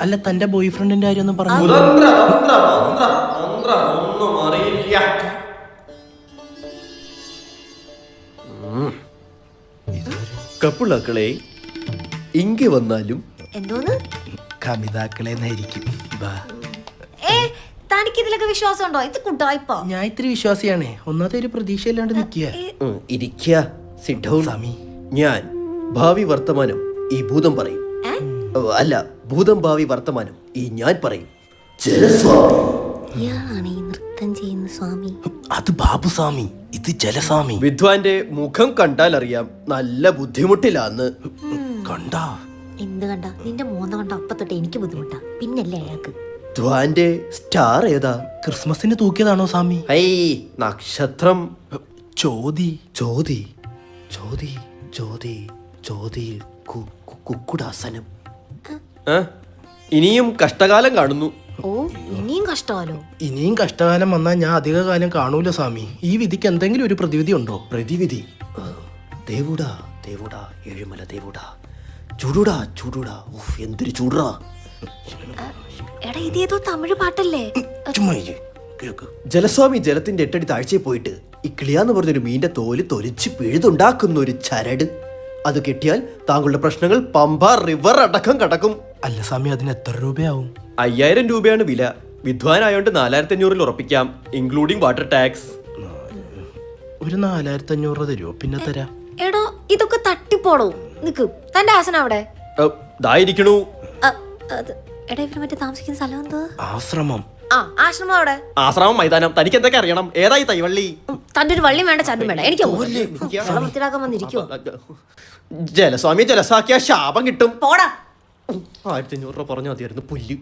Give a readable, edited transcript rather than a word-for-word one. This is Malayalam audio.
അല്ല തന്റെ ബോയ് ഫ്രണ്ടിന്റെ കാര്യം ഒന്നും പറഞ്ഞു. കപ്പിളാക്കളെ ഇങ്ങ വന്നാലും എന്തോന്ന് കമിതാക്കളെന്നായിരിക്കും. തനിക്ക് ഇതിലൊക്കെ വിശ്വാസം ഉണ്ടോ? ഇത് കുട്ടായിപ്പോ. ഞാൻ ഇത്തിരി വിശ്വാസിയാണേ. ഒന്നാമത്തെ ഒരു പ്രതീക്ഷയില്ലാണ്ട് നിക്കുക. സ്വാമി, ഞാൻ ഭാവി വർത്തമാനം ഈ ഭൂതം പറയും. അല്ല, ഭൂതം ഭാവി വർത്തമാനം ഈ ഞാൻ പറയും. ജലസ്വാമി. ഇയാളാണ് ഈ നൃത്തം ചെയ്യുന്ന സ്വാമി. അത് ബാബുസ്വാമി, ഇത് ജലസ്വാമി. വിദ്വാന്റെ മുഖം കണ്ടാൽ അറിയാം നല്ല ബുദ്ധിമുട്ടിലാന്ന്. കണ്ടാ? എന്ത് കണ്ട? നിന്റെ മോന്ത കണ്ട അപ്പ തൊട്ട് എനിക്ക് ബുദ്ധിമുട്ടാ, പിന്നല്ലേ അയാൾക്ക്. വിദ്വാന്റെ സ്റ്റാർ ഏതാ? ക്രിസ്മസിന് തൂക്കിയതാണോ സ്വാമി? ഐ, നക്ഷത്രം ചോതി. ചോതി ചോതി ചോതി ചോതിയിൽ കുക്കുടാസനം. ഇനിയും കഷ്ടകാലം കാണുന്നു. ഓ, ഇനിയും കഷ്ടകാലോ? ഇനിയും കഷ്ടകാലം വന്നാൽ ഞാൻ അധിക കാലം കാണൂല സ്വാമി. ഈ വിധിക്ക് എന്തെങ്കിലും ഒരു പ്രതിവിധി ഉണ്ടോ? പ്രതിവിധി? ദേവുടാ ദേവുടാ ഏഴുമല ദേവുടാ, ചൂടുടാ ചൂടുടാ. ഉഫ്, എന്തൊരു ചൂടാ. എടാ, ഇതേതോ തമിഴ് പാട്ടല്ലേ? ചുമ്മാ കേക്ക്. ജലസ്വാമി ജലത്തിന്റെ 8 അടി താഴ്ചയിൽ പോയിട്ട് ഇക്കിളിയാന്ന് പറഞ്ഞൊരു മീന്റെ തോല് തൊലിച്ച് പിഴുതുണ്ടാക്കുന്ന ഒരു ചരട്. അത് കെട്ടിയാൽ താങ്കളുടെ പ്രശ്നങ്ങൾ പമ്പ റിവർ അടക്കം കടക്കും. അല്ല സ്വാമി, അതിന് എത്ര രൂപയാവും? 5000 രൂപയാണ് വില. വിദ്വാനായോണ്ട് 4500 ഉറപ്പിക്കാം, ഇൻക്ലൂഡിംഗ് വാട്ടർ ടാക്സ്. ഒരു 4500 തരുമോ? പിന്നെ തരാം. എടോ, ഇതൊക്കെ തട്ടിപ്പോടോ. നിക്ക്, തന്റെ ആസനം അവിടെ. ഇതായിരിക്കണു. എടാ, ഇവര് മറ്റേ താമസിക്കുന്ന സ്ഥലം എന്ത്? ആശ്രമം. ആ, ആശ്രമം അവിടെ. ആശ്രമം മൈതാനം. തനിക്ക് എന്തൊക്കെ അറിയണം? ഏതായി തൈവള്ളി? തന്റെ ഒരു വള്ളിയും വേണ്ട, ചതും വേണ്ട. എനിക്ക് വൃത്തിയാക്കാൻ വന്നിരിക്കോ? ജലസ്വാമി ജലസാക്കിയ ശാപം കിട്ടും. പോടാ. 1500 രൂപ പറഞ്ഞു മതിയായിരുന്നു പുല്ല്.